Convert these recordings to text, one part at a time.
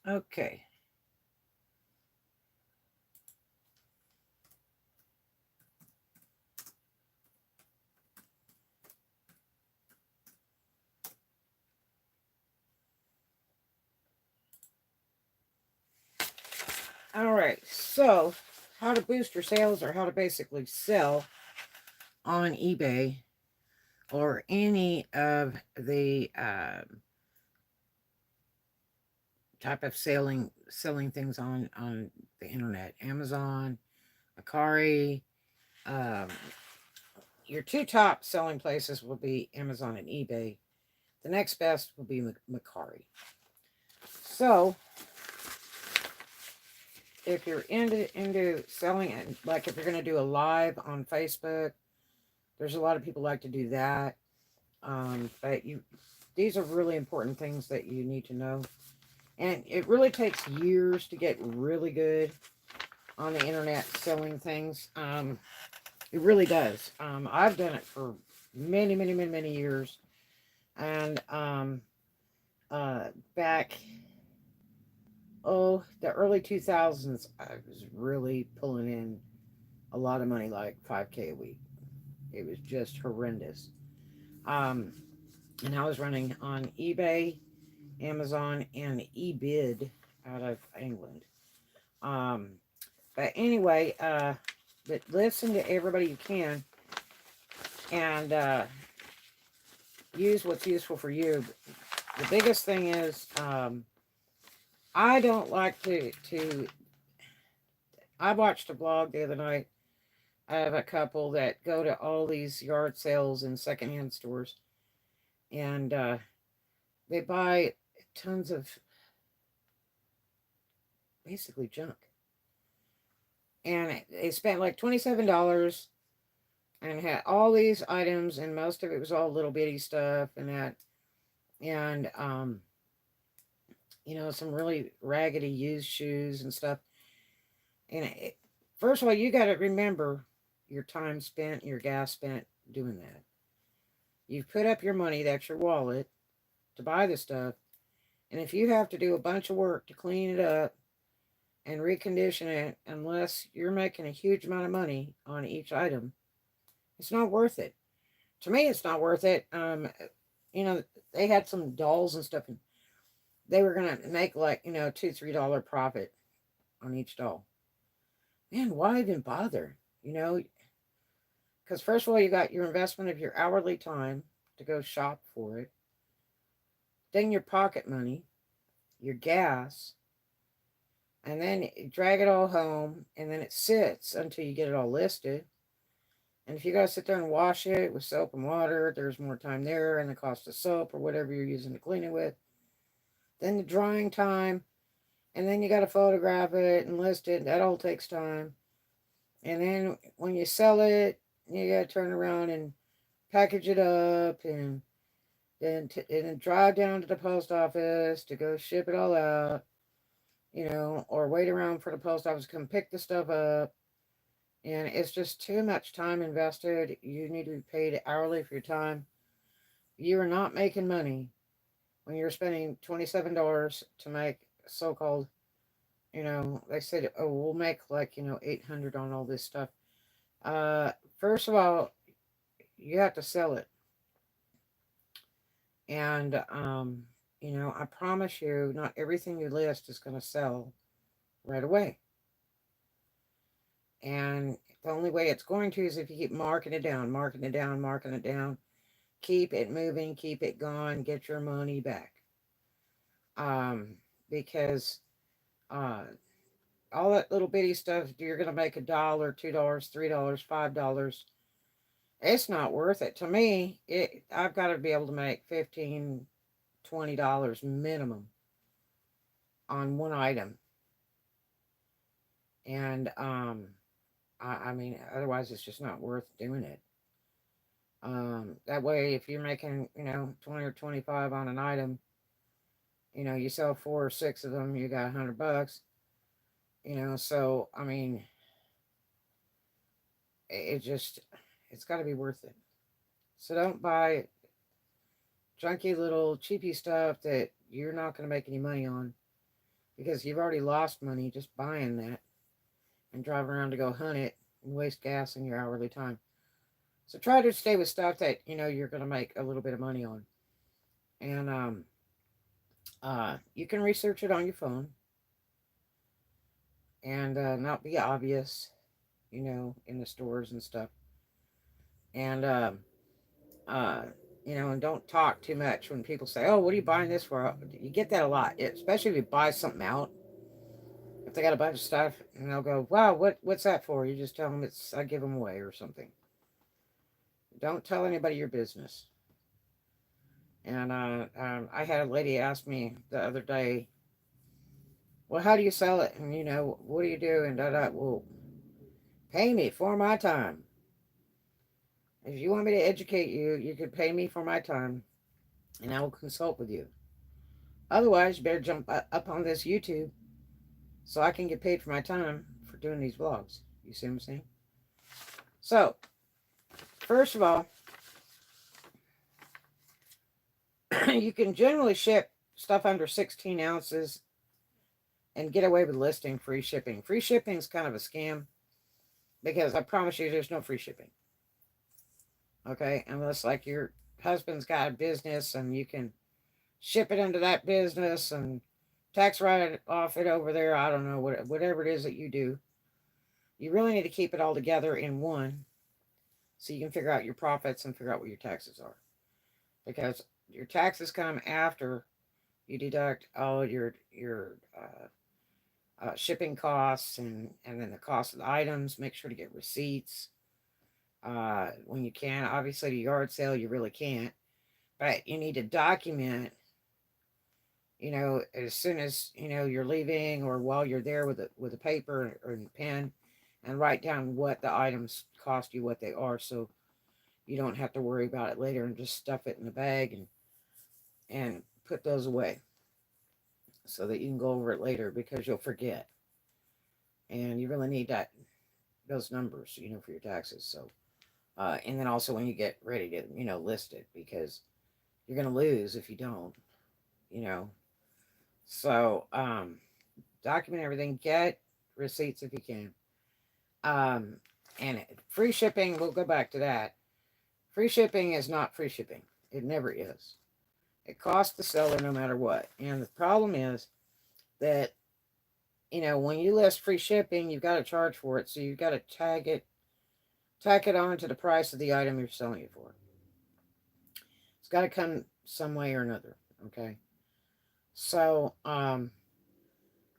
Okay. All right. So, how to boost your sales or how to basically sell on eBay or any of the type of selling things on the internet. Amazon, Akari. Um, your two top selling places will be Amazon and eBay. The next best will be Macari. So, if you're into selling it, like if you're going to do a live on Facebook, there's a lot of people like to do that. But these are really important things that you need to know, and it really takes years to get really good on the internet selling things. It really does. I've done it for many, many, many, many years, and uh, back the early 2000s, I was really pulling in a lot of money, like 5K a week. It was just horrendous. Um, and I was running on eBay, Amazon, and eBid out of England. Um, but anyway, but listen to everybody you can, and use what's useful for you. The biggest thing is, I don't like to. I watched a blog the other night. I have a couple that go to all these yard sales and secondhand stores, and they buy tons of basically junk. And they spent like $27 and had all these items, and most of it was all little bitty stuff and that. And, some really raggedy used shoes and stuff. And first of all, you got to remember your time spent, your gas spent doing that. You've put up your money, that's your wallet, to buy the stuff. And if you have to do a bunch of work to clean it up and recondition it, unless you're making a huge amount of money on each item, it's not worth it. To me, it's not worth it. You know, they had some dolls and stuff, and they were gonna make like $2-3 profit on each doll. Man, why even bother? Because first of all, you got your investment of your hourly time to go shop for it, then your pocket money, your gas, and then you drag it all home, and then it sits until you get it all listed. And if you gotta sit there and wash it with soap and water, there's more time there, and the cost of soap or whatever you're using to clean it with. Then the drying time, and then you gotta photograph it and list it. That all takes time. And then when you sell it, you gotta turn around and package it up, and then drive down to the post office to go ship it all out. Or wait around for the post office to come pick the stuff up. And it's just too much time invested. You need to be paid hourly for your time. You are not making money when you're spending $27 to make so called, they said, oh, we'll make like, 800 on all this stuff. First of all, you have to sell it. And, I promise you, not everything you list is going to sell right away. And the only way it's going to is if you keep marking it down, marking it down, marking it down. Keep it moving, keep it going, get your money back. Because uh, all that little bitty stuff, you're going to make $1, $2, $3, $5. It's not worth it. To me, I've got to be able to make $15, $20 minimum on one item. And I mean, otherwise it's just not worth doing it. That way, if you're making, 20 or 25 on an item, you sell 4 or 6 of them, you got $100. So I mean, it just, it's got to be worth it. So don't buy junky little cheapy stuff that you're not going to make any money on. because you've already lost money just buying that and driving around to go hunt it and waste gas and your hourly time. So try to stay with stuff that you're going to make a little bit of money on. And you can research it on your phone and not be obvious, in the stores and stuff. And uh, and don't talk too much when people say, "Oh, what are you buying this for?" You get that a lot, especially if you buy something out. If they got a bunch of stuff, and they'll go, "Wow, what's that for?" You just tell them I give them away or something. Don't tell anybody your business. And I had a lady ask me the other day, "Well, how do you sell it? And what do you do?" And well, pay me for my time. If you want me to educate you, you could pay me for my time, and I will consult with you. Otherwise, you better jump up on this YouTube so I can get paid for my time for doing these vlogs. You see what I'm saying? So, first of all, you can generally ship stuff under 16 ounces and get away with listing free shipping. Free shipping is kind of a scam because I promise you there's no free shipping. Okay? Unless like your husband's got a business and you can ship it into that business and tax write off it over there. I don't know, whatever it is that you do. You really need to keep it all together in one so you can figure out your profits and figure out what your taxes are. Because your taxes come after you deduct all your shipping costs and then the cost of the items. Make sure to get receipts when you can. Obviously, the yard sale you really can't, but you need to document. As soon as you're leaving or while you're there with a paper or a pen, and write down what the items cost you, what they are, so you don't have to worry about it later and just stuff it in the bag and put those away so that you can go over it later because you'll forget. And you really need those numbers, for your taxes. So, and then also when you get ready to, list it, because you're going to lose if you don't, you know. So, document everything, get receipts if you can. And free shipping, we'll go back to that. Free shipping is not free shipping. It never is. It costs the seller no matter what. And the problem is that, when you list free shipping, you've got to charge for it. So you've got to tack it on to the price of the item you're selling it for. It's got to come some way or another. Okay. So,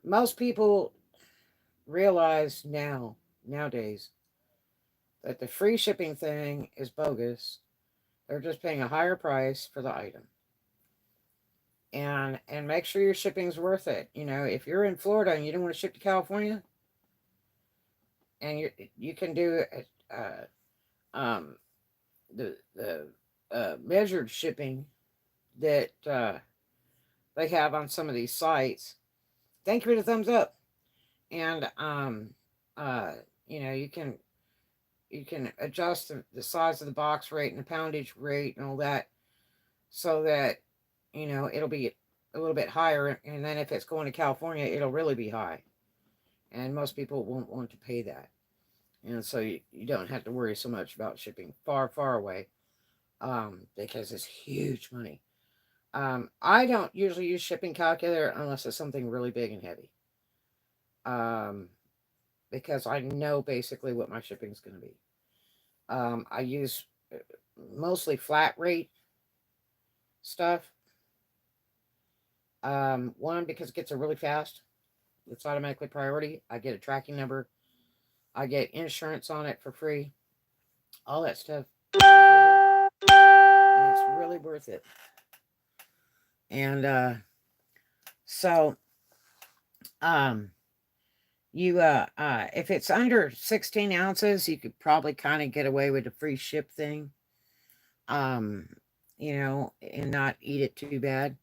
most people realize nowadays, that the free shipping thing is bogus. They're just paying a higher price for the item. And make sure your shipping's worth it. If you're in Florida and you don't want to ship to California, and you can do the measured shipping that they have on some of these sites. Thank you for the thumbs up. And you can adjust the size of the box rate and the poundage rate and all that, so that it'll be a little bit higher. And then if it's going to California, it'll really be high, and most people won't want to pay that. And so you don't have to worry so much about shipping far away, because it's huge money. I don't usually use shipping calculator unless it's something really big and heavy, because I know basically what my shipping is going to be. I use mostly flat rate stuff. One, because it gets there really fast. It's automatically priority. I get a tracking number. I get insurance on it for free. All that stuff. And it's really worth it. And so you if it's under 16 ounces, you could probably kind of get away with a free ship thing. And not eat it too bad.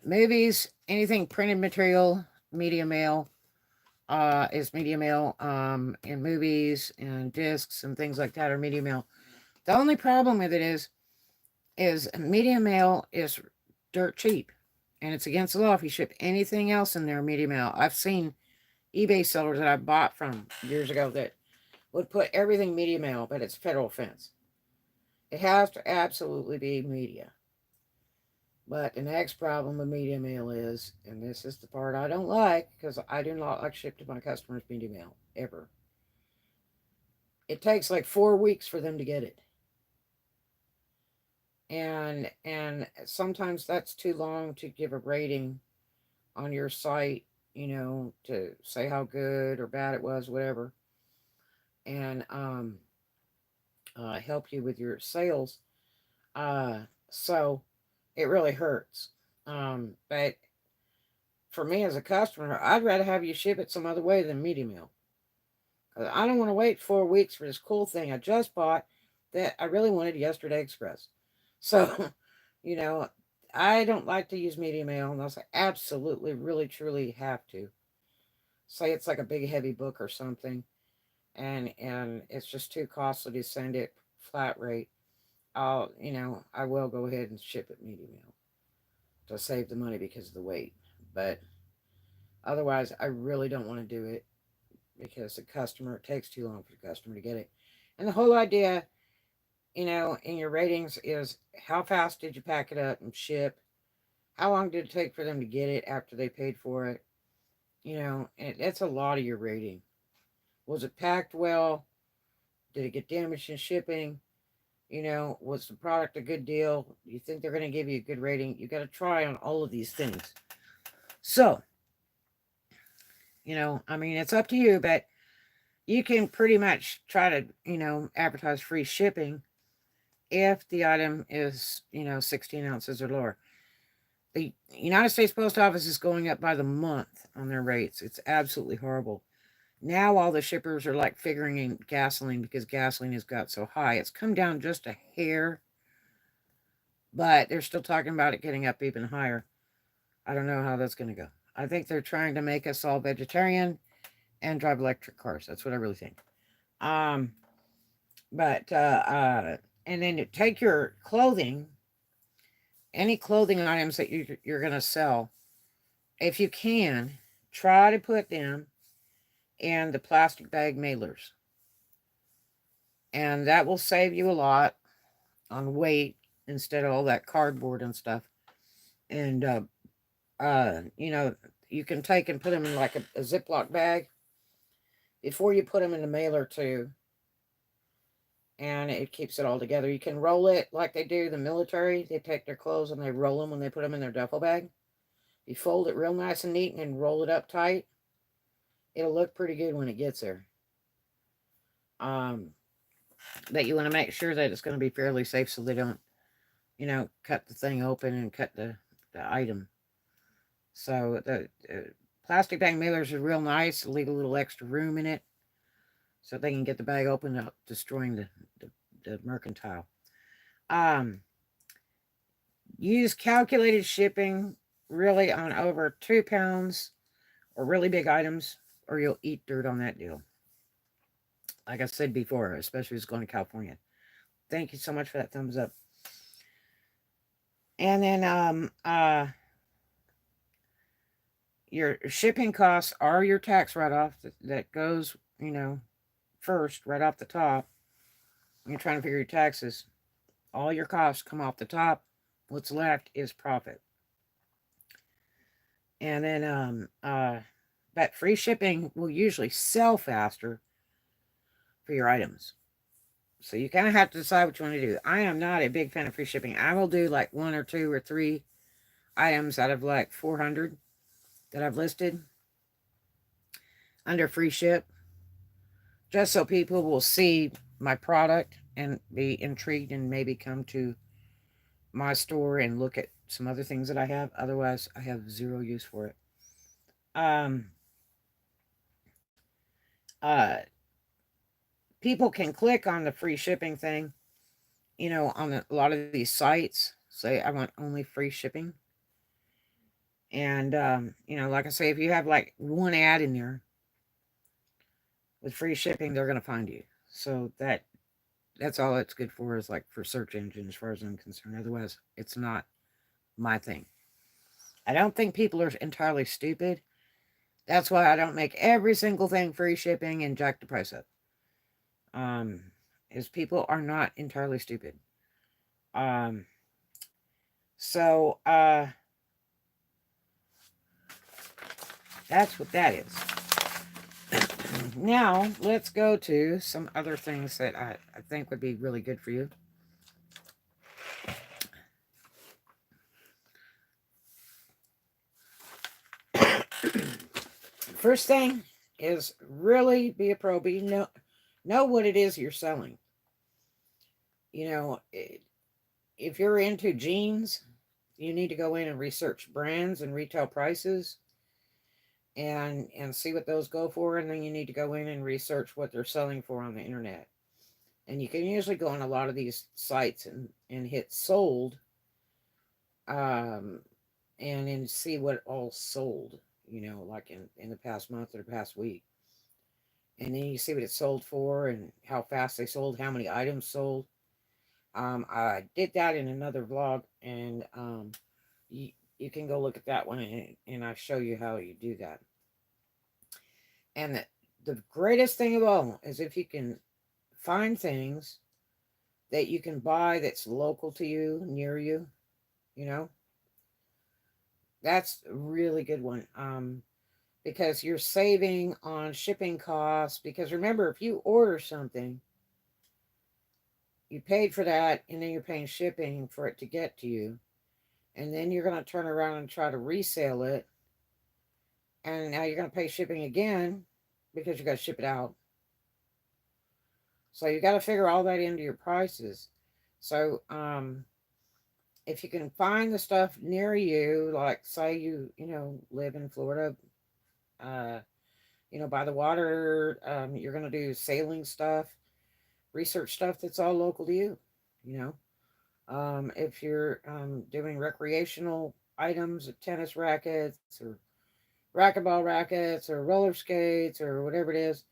Movies, anything printed material, media mail, is media mail. And movies and discs and things like that are media mail. The only problem with it is media mail is dirt cheap. And it's against the law if you ship anything else in there medium mail. I've seen eBay sellers that I bought from years ago that would put everything medium mail, but it's federal offense. It has to absolutely be media. But the next problem with media mail is, and this is the part I don't like, because I do not like ship to my customers media mail, ever. It takes like 4 weeks for them to get it. And sometimes that's too long to give a rating on your site, to say how good or bad it was, whatever, and help you with your sales. Uh, so it really hurts. But for me as a customer, I'd rather have you ship it some other way than media mail. 'Cause I don't want to wait 4 weeks for this cool thing I just bought that I really wanted yesterday express. So, you know, I don't like to use media mail unless I absolutely, really, truly have to. Say it's like a big, heavy book or something, and it's just too costly to send it flat rate. I will go ahead and ship it media mail to save the money because of the weight. But otherwise, I really don't want to do it because it takes too long for the customer to get it. And the whole idea, in your ratings is how fast did you pack it up and ship? How long did it take for them to get it after they paid for it? And that's a lot of your rating. Was it packed well? Did it get damaged in shipping? Was the product a good deal? Do you think they're going to give you a good rating? You got to try on all of these things. So, it's up to you, but you can pretty much try to, advertise free shipping if the item is, 16 ounces or lower. The United States Post Office is going up by the month on their rates. It's absolutely horrible. Now all the shippers are like figuring in gasoline because gasoline has got so high. It's come down just a hair, but they're still talking about it getting up even higher. I don't know how that's going to go. I think they're trying to make us all vegetarian and drive electric cars. That's what I really think. Um, but and then take your clothing, any clothing items that you're going to sell, if you can, try to put them in the plastic bag mailers. And that will save you a lot on weight instead of all that cardboard and stuff. And, you can take and put them in like a Ziploc bag before you put them in the mailer too. And it keeps it all together. You can roll it like they do the military. They take their clothes and they roll them when they put them in their duffel bag. You fold it real nice and neat and then roll it up tight. It'll look pretty good when it gets there. But you want to make sure that it's going to be fairly safe so they don't, cut the thing open and cut the item. So the plastic bag mailers are real nice. Leave a little extra room in it so they can get the bag open without destroying the mercantile. Use calculated shipping really on over 2 pounds or really big items, or you'll eat dirt on that deal. Like I said before, especially if it's going to California. Thank you so much for that thumbs up. And then your shipping costs are your tax write-off that goes, first right off the top. When you're trying to figure your taxes, all your costs come off the top. What's left is profit. And then but free shipping will usually sell faster for your items. So you kind of have to decide what you want to do. I am not a big fan of free shipping. I will do like 1 or 2 or 3 items out of like 400 that I've listed under free ship, just so people will see my product and be intrigued and maybe come to my store and look at some other things that I have. Otherwise, I have zero use for it. Uh, People can click on the free shipping thing, on a lot of these sites. Say, I want only free shipping. And, like I say, if you have like one ad in there with free shipping, they're going to find you. So that's all it's good for, is like for search engine as far as I'm concerned. Otherwise, it's not my thing. I don't think people are entirely stupid. That's why I don't make every single thing free shipping and jack the price up. Um, is people are not entirely stupid. Um, so that's what that is. Now let's go to some other things that I think would be really good for you. First thing is really be a pro. Be know what it is you're selling. You know, if you're into jeans, you need to go in and research brands and retail prices and see what those go for, and then you need to go in and research what they're selling for on the internet. And you can usually go on a lot of these sites and hit sold, um and then see what all sold, like in the past month or the past week. And then you see what it sold for and how fast they sold, how many items sold. I did that in another vlog, and you, you can go look at that one, and I show you how you do that. And the greatest thing of all is if you can find things that you can buy that's local to you, near you, you know, that's a really good one. Because you're saving on shipping costs. Because remember, if you order something, you paid for that, and then you're paying shipping for it to get to you. And then you're going to turn around and try to resell it. And now you're going to pay shipping again because you got to ship it out. So you got to figure all that into your prices. So if you can find the stuff near you, like say you live in Florida, uh, by the water, you're going to do sailing stuff, research stuff that's all local to you, you know. If you're doing recreational items, tennis rackets or racquetball rackets or roller skates or whatever it is,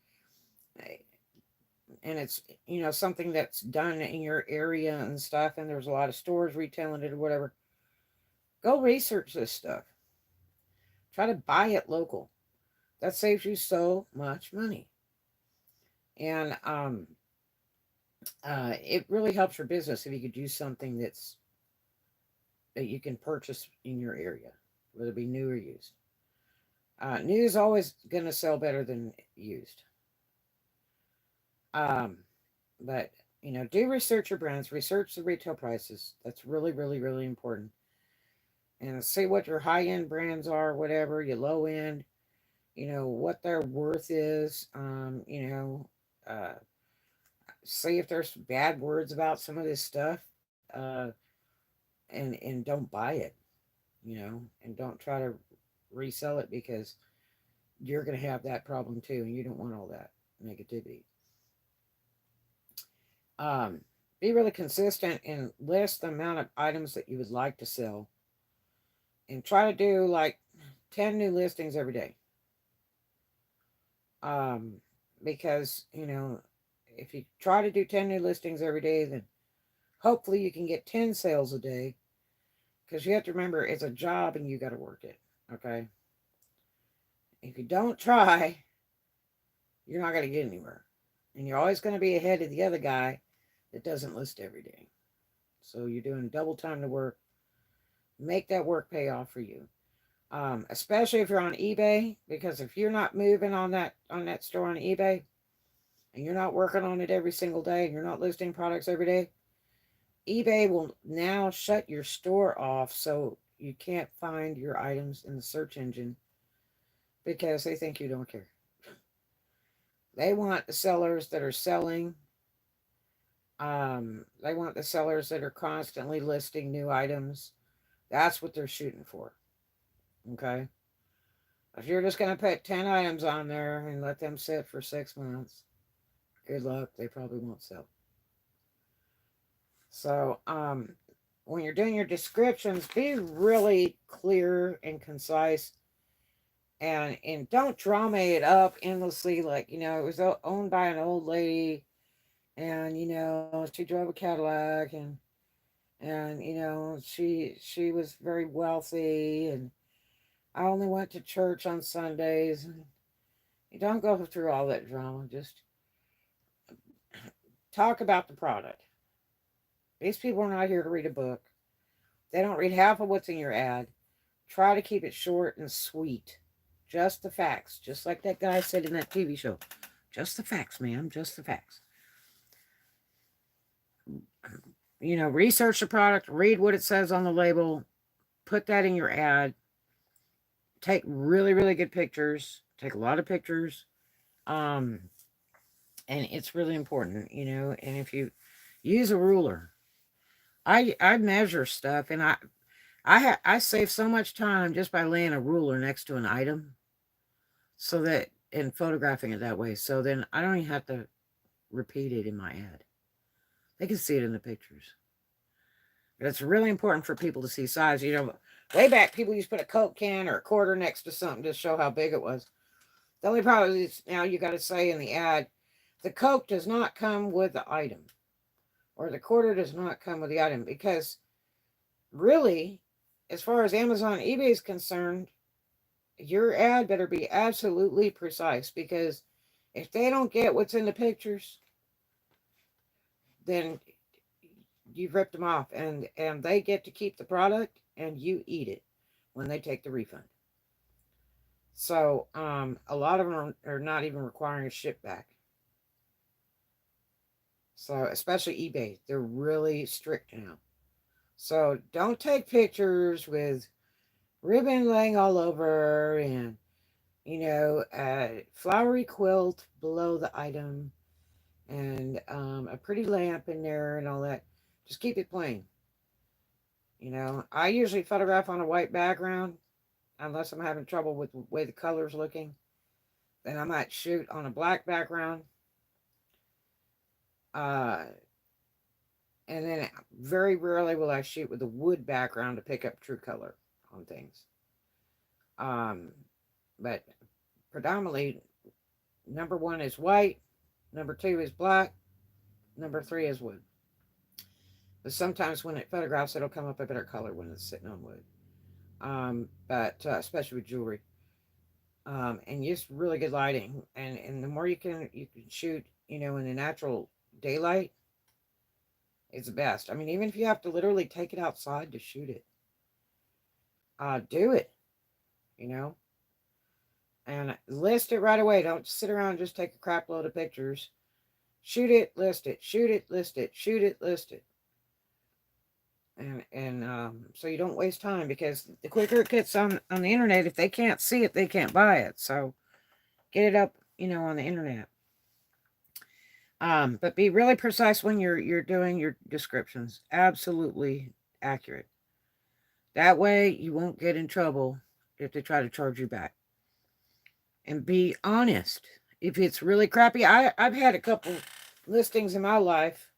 eh, and it's something that's done in your area and stuff, and there's a lot of stores retailing it or whatever, go research this stuff. Try to buy it local. That saves you so much money. And it really helps your business if you could do something that you can purchase in your area, whether it be new or used. New is always going to sell better than used. Um, but do research your brands, research the retail prices. That's really, really, really important. And see what your high end brands are, whatever your low end. What their worth is. Uh, See if there's bad words about some of this stuff, and don't buy it. And don't try to resell it, because you're going to have that problem too, and you don't want all that negativity. Um, be really consistent and list the amount of items that you would like to sell, and try to do like 10 new listings every day. Um, because if you try to do 10 new listings every day, then hopefully you can get 10 sales a day, because you have to remember it's a job and you got to work it. Okay. If you don't try, you're not going to get anywhere. And you're always going to be ahead of the other guy that doesn't list every day. So you're doing double time to work. Make that work pay off for you. Especially if you're on eBay, because if you're not moving on that store on eBay, and you're not working on it every single day, and you're not listing products every day, eBay will now shut your store off, so you can't find your items in the search engine, because they think you don't care. They want the sellers that are selling. They want the sellers that are constantly listing new items. That's what they're shooting for. Okay? If you're just going to put 10 items on there and let them sit for 6 months, good luck. They probably won't sell. So, when you're doing your descriptions, be really clear and concise, and don't drama it up endlessly. Like, it was owned by an old lady, and she drove a Cadillac, and she was very wealthy, I only went to church on Sundays. And you don't go through all that drama. Just talk about the product. These people are not here to read a book. They don't read half of what's in your ad. Try to keep it short and sweet. Just the facts. Just like that guy said in that TV show. Just the facts, ma'am. Just the facts. Research the product. Read what it says on the label. Put that in your ad. Take really, really good pictures. Take a lot of pictures. And it's really important, and if you use a ruler, I measure stuff, and I save so much time just by laying a ruler next to an item, so that, and photographing it that way, so then I don't even have to repeat it in my ad. They can see it in the pictures. But it's really important for people to see size. Way back, people used to put a Coke can or a quarter next to something to show how big it was. The only problem is now you got to say in the ad, the Coke does not come with the item, or the quarter does not come with the item, because really, as far as Amazon and eBay is concerned, your ad better be absolutely precise, because if they don't get what's in the pictures, then you've ripped them off, and they get to keep the product and you eat it when they take the refund. So a lot of them are not even requiring a ship back. So especially eBay, they're really strict now. So don't take pictures with ribbon laying all over, and a flowery quilt below the item, and a pretty lamp in there and all that. Just keep it plain. I usually photograph on a white background, unless I'm having trouble with the way the color's looking. Then I might shoot on a black background. And then very rarely will I shoot with a wood background to pick up true color on things. But predominantly, number 1 is white, number 2 is black, number 3 is wood. But sometimes when it photographs, it'll come up a better color when it's sitting on wood. But especially with jewelry. And just really good lighting. And the more you can shoot, in the natural daylight, it's the best. I mean, even if you have to literally take it outside to shoot it, do it, and list it right away. Don't sit around and just take a crap load of pictures. Shoot it, list it, shoot it, list it, shoot it, list it. And so you don't waste time, because the quicker it gets on the internet, if they can't see it, they can't buy it. So get it up, on the internet. But be really precise when you're doing your descriptions. Absolutely accurate. That way you won't get in trouble if they try to charge you back. And be honest. If it's really crappy, I've had a couple listings in my life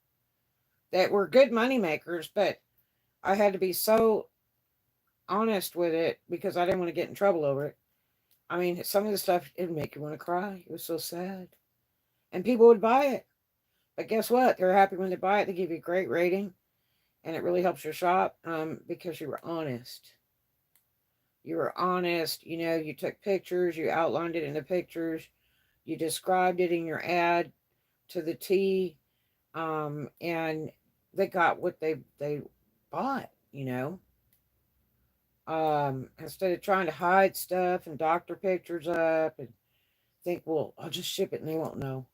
that were good money makers, but I had to be so honest with it because I didn't want to get in trouble over it. I mean, some of the stuff, it'd make you want to cry. It was so sad. And people would buy it. But guess what? They're happy when they buy it. They give you a great rating. And it really helps your shop because you were honest. You were honest. You took pictures. You outlined it in the pictures. You described it in your ad to the T. And they got what they bought, instead of trying to hide stuff and doctor pictures up and think, well, I'll just ship it and they won't know.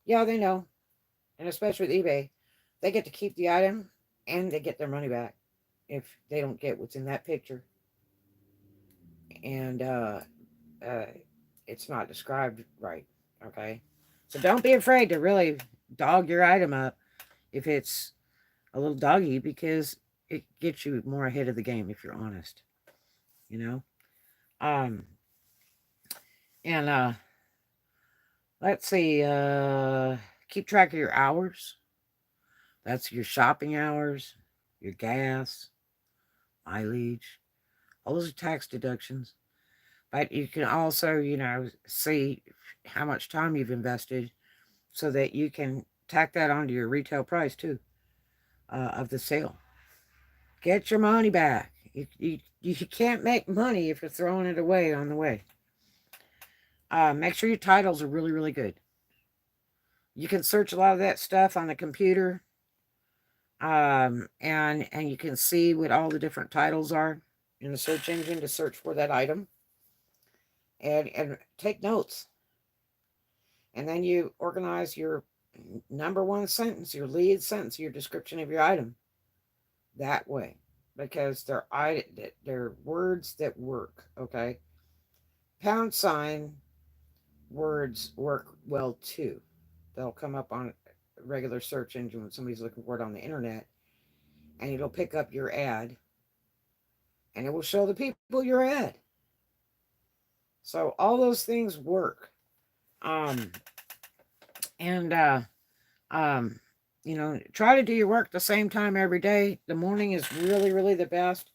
Yeah, they know. And especially with eBay, they get to keep the item and they get their money back if they don't get what's in that picture. And it's not described right. Okay. So don't be afraid to really dog your item up if it's a little doggy, because it gets you more ahead of the game if you're honest. And let's see, keep track of your hours. That's your shopping hours, your gas, mileage. All those are tax deductions. But you can also, see how much time you've invested so that you can tack that onto your retail price too of the sale. Get your money back. You can't make money if you're throwing it away on the way. Make sure your titles are really, really good. You can search a lot of that stuff on the computer, and you can see what all the different titles are in the search engine to search for that item, and take notes. And then you organize your number one sentence, your lead sentence, your description of your item that way, because they're words that work. Okay, pound sign words work well too. They'll come up on a regular search engine when somebody's looking for it on the internet, and it'll pick up your ad, and it will show the people your ad. So all those things work. Um, and try to do your work the same time every day. The morning is really, really the best.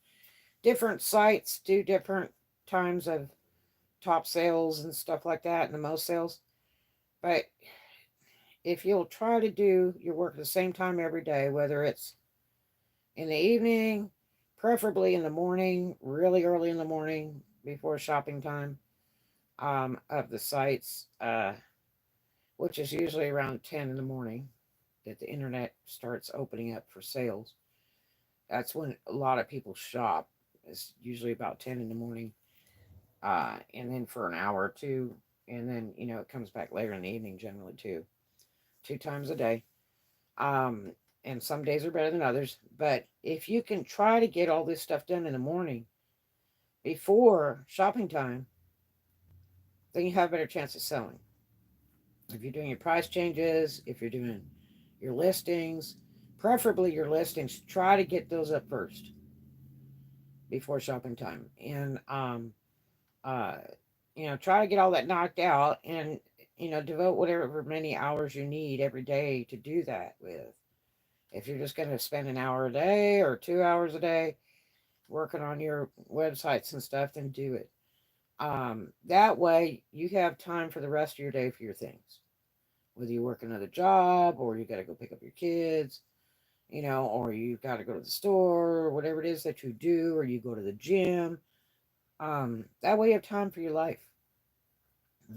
Different sites do different times of top sales and stuff like that, and the most sales. But if you'll try to do your work at the same time every day, whether it's in the evening, preferably in the morning, really early in the morning before shopping time, of the sites, which is usually around 10 in the morning that the internet starts opening up for sales. That's when a lot of people shop. It's usually about 10 in the morning, and then for an hour or two, and then it comes back later in the evening, generally too, 2 times a day. Um, and some days are better than others. But if you can try to get all this stuff done in the morning before shopping time, then you have a better chance of selling. If you're doing your price changes, if you're doing your listings, preferably your listings, try to get those up first before shopping time. And uh try to get all that knocked out, and devote whatever many hours you need every day to do that with. If you're just going to spend an hour a day or 2 hours a day working on your websites and stuff, then do it. That way you have time for the rest of your day for your things. Whether you work another job, or you got to go pick up your kids, or you got to go to the store, or whatever it is that you do, or you go to the gym. That way you have time for your life.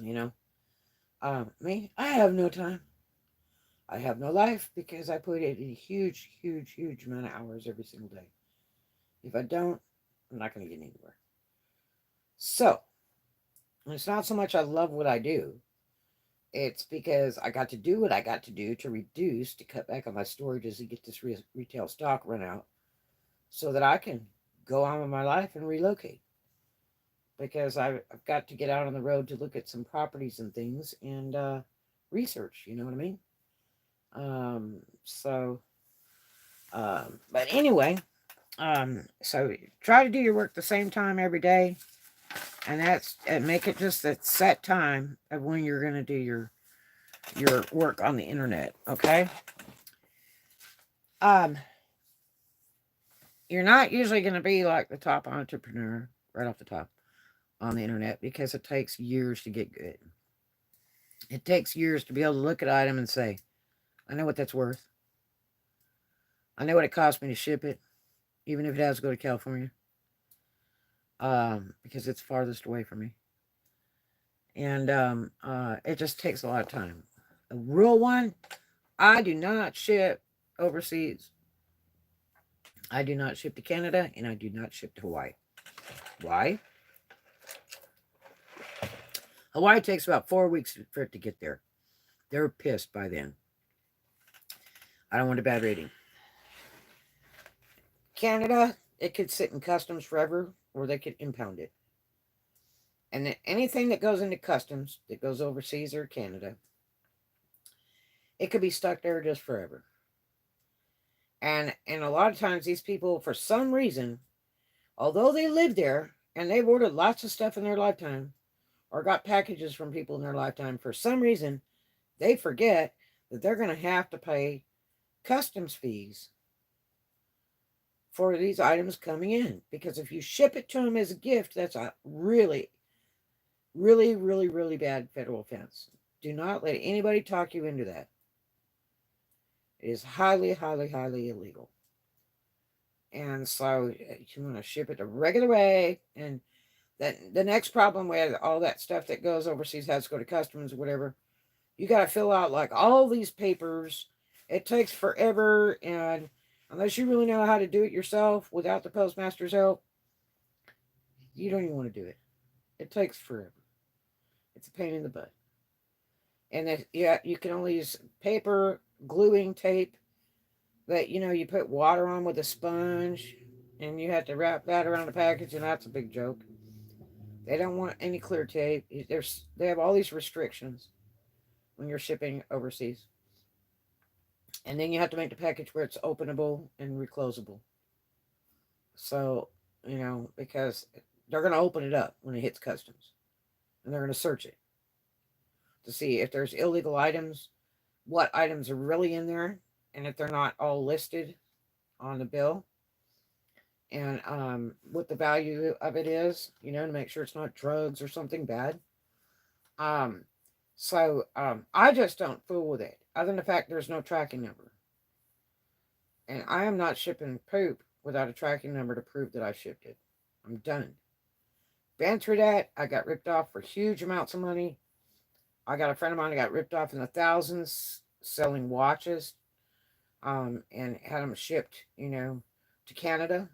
You know, me, I have no time. I have no life because I put in a huge, huge, huge amount of hours every single day. If I don't, I'm not going to get anywhere. So, it's not so much I love what I do. It's because I got to do what I got to do to cut back on my storages to get this retail stock run out so that I can go on with my life and relocate. Because I've got to get out on the road to look at some properties and things, and research, you know what I mean? So, but anyway, so try to do your work the same time every day, and make it just that set time of when you're going to do your work on the internet. Okay. Um, you're not usually going to be like the top entrepreneur right off the top on the internet, because it takes years to get good. It takes years to be able to look at an item and say, I know what that's worth. I know what it cost me to ship it, even if it has to go to California, because it's farthest away from me. And it just takes a lot of time. A real one, I do not ship overseas. I do not ship to Canada, and I do not ship to Hawaii. Why? Hawaii takes about 4 weeks for it to get there. They're pissed by then. I don't want a bad rating. Canada, it could sit in customs forever, or they could impound it. And then anything that goes into customs that goes overseas or Canada, it could be stuck there just forever. And a lot of times these people, for some reason, although they live there and they've ordered lots of stuff in their lifetime, or got packages from people in their lifetime, for some reason, they forget that they're going to have to pay customs fees for these items coming in. Because if you ship it to them as a gift, that's a really, really, really, really bad federal offense. Do not let anybody talk you into that. It is highly, highly, highly illegal. And so you want to ship it the regular way. And then the next problem with all that stuff that goes overseas has to go to customs or whatever. You got to fill out like all these papers. It takes forever. And unless you really know how to do it yourself without the postmaster's help, you don't even want to do it. It takes forever. It's a pain in the butt. And yeah, you can only use paper, gluing tape that you put water on with a sponge, and you have to wrap that around the package, and that's a big joke. They don't want any clear tape. They have all these restrictions when you're shipping overseas, and then you have to make the package where it's openable and reclosable. So because they're going to open it up when it hits customs, and they're going to search it to see if there's illegal items, what items are really in there, and if they're not all listed on the bill, and what the value of it is, to make sure it's not drugs or something bad. Um, I just don't fool with it, other than the fact there's no tracking number. And I am not shipping poop without a tracking number to prove that I shipped it. I'm done. Been through that. I got ripped off for huge amounts of money. I got a friend of mine that got ripped off in the thousands selling watches, and had them shipped, to Canada,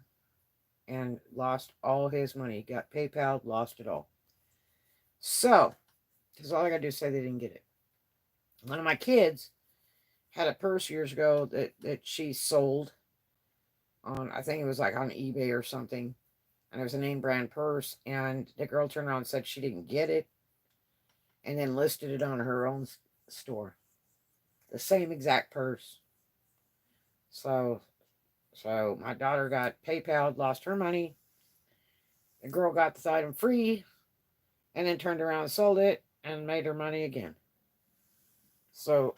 and lost all his money. Got PayPal, lost it all. So, because all I got to do is say they didn't get it. One of my kids had a purse years ago that she sold on, I think it was like on eBay or something. And it was a name brand purse. And the girl turned around and said she didn't get it. And then listed it on her own store. The same exact purse. So my daughter got PayPal, lost her money. The girl got this item free, and then turned around and sold it and made her money again. So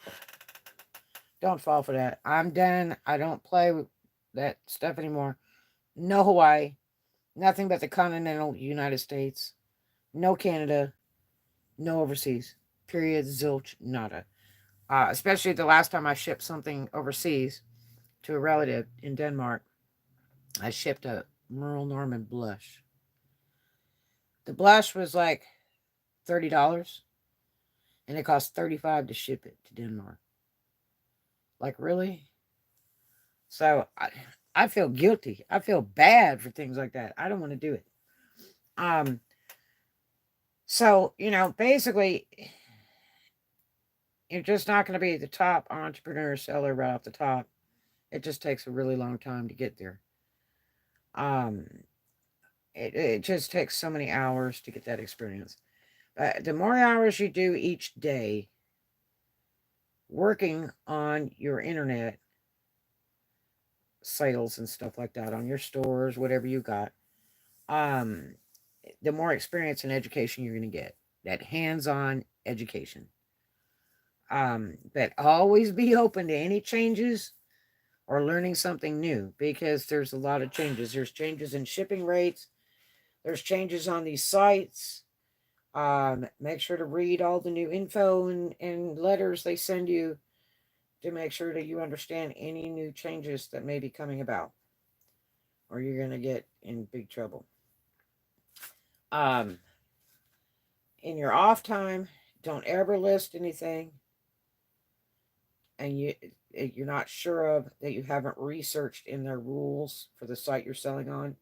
don't fall for that. I'm done. I don't play with that stuff anymore. No Hawaii. Nothing but the continental United States. No Canada. No overseas. Period. Zilch. Nada. Especially the last time I shipped something overseas to a relative in Denmark. I shipped a Merle Norman blush. The blush was like $30, and it cost $35 to ship it to Denmark. Like, really? So I feel guilty. I feel bad for things like that. I don't want to do it. So, basically, you're just not going to be the top entrepreneur seller right off the top. It just takes a really long time to get there. It just takes so many hours to get that experience. But the more hours you do each day working on your internet sales and stuff like that, on your stores, whatever you got, the more experience and education you're going to get. That hands-on education. But always be open to any changes or learning something new, because there's a lot of changes. There's changes in shipping rates. There's changes on these sites. Make sure to read all the new info and letters they send you to make sure that you understand any new changes that may be coming about, or you're going to get in big trouble. In your off time, don't ever list anything and you're not sure of, that you haven't researched in their rules for the site you're selling on,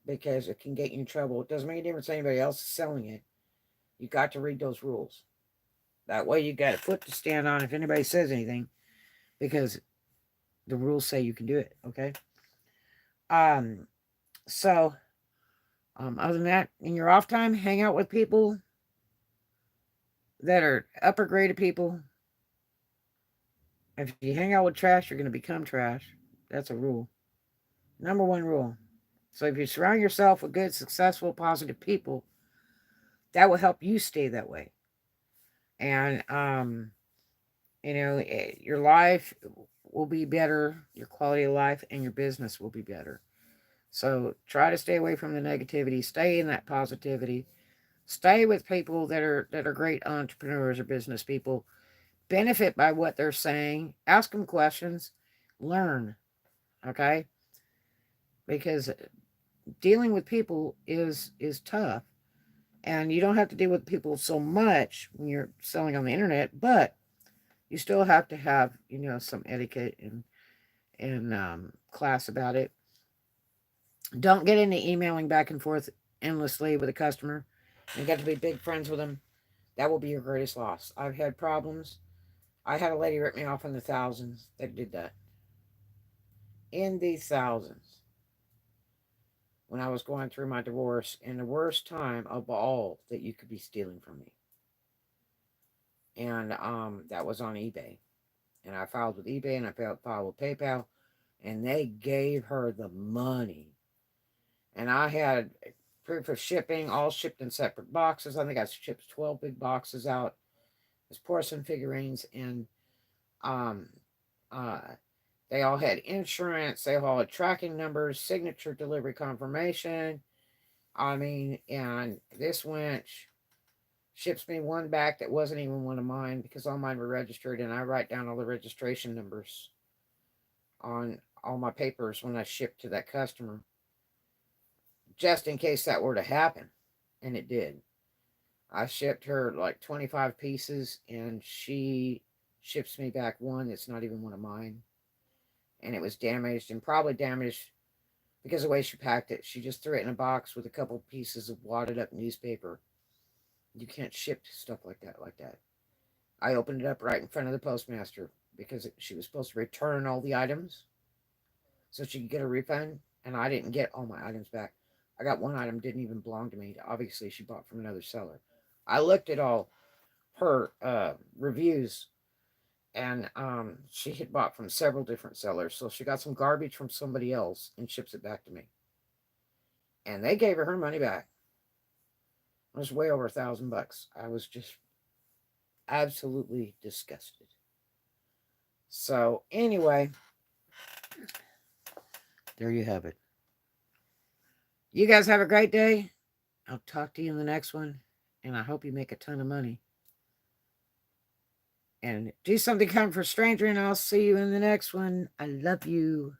because it can get you in trouble. It doesn't make a difference anybody else is selling it. You got to read those rules. That way you got a foot to stand on if anybody says anything, because the rules say you can do it, okay? So other than that, in your off time, hang out with people that are upper graded people. If you hang out with trash, you're going to become trash. That's a rule. Number one rule. So if you surround yourself with good, successful, positive people, that will help you stay that way. And, your life will be better, your quality of life, and your business will be better. So try to stay away from the negativity. Stay in that positivity. Stay with people that are great entrepreneurs or business people. Benefit by what they're saying. Ask them questions. Learn. Okay? because dealing with people is tough. And you don't have to deal with people so much when you're selling on the internet, but you still have to have, some etiquette and class about it. Don't get into emailing back and forth endlessly with a customer and get to be big friends with them. That will be your greatest loss. I've had problems. I had a lady rip me off in the thousands that did that. In the thousands. When I was going through my divorce, and the worst time of all that you could be stealing from me. And that was on eBay. And I filed with eBay and I filed with PayPal. And they gave her the money. And I had proof of shipping, all shipped in separate boxes. I think I shipped 12 big boxes out. There's porcelain figurines, and um, uh, they all had insurance. They all had tracking numbers, signature delivery confirmation. I mean, and this wench ships me one back that wasn't even one of mine because all mine were registered, and I write down all the registration numbers on all my papers when I ship to that customer, just in case that were to happen. And it did. I shipped her like 25 pieces, and she ships me back one that's not even one of mine. And it was damaged, and probably damaged because of the way she packed it. She just threw it in a box with a couple pieces of wadded up newspaper. You can't ship stuff like that, I opened it up right in front of the postmaster because she was supposed to return all the items so she could get a refund, and I didn't get all my items back. I got one item didn't even belong to me. Obviously, she bought from another seller. I looked at all her reviews, and she had bought from several different sellers, so she got some garbage from somebody else and ships it back to me. And they gave her money back. It was way over $1,000. I was just absolutely disgusted. So anyway, there you have it. You guys have a great day. I'll talk to you in the next one, and I hope you make a ton of money. And do something kind for a stranger, and I'll see you in the next one. I love you.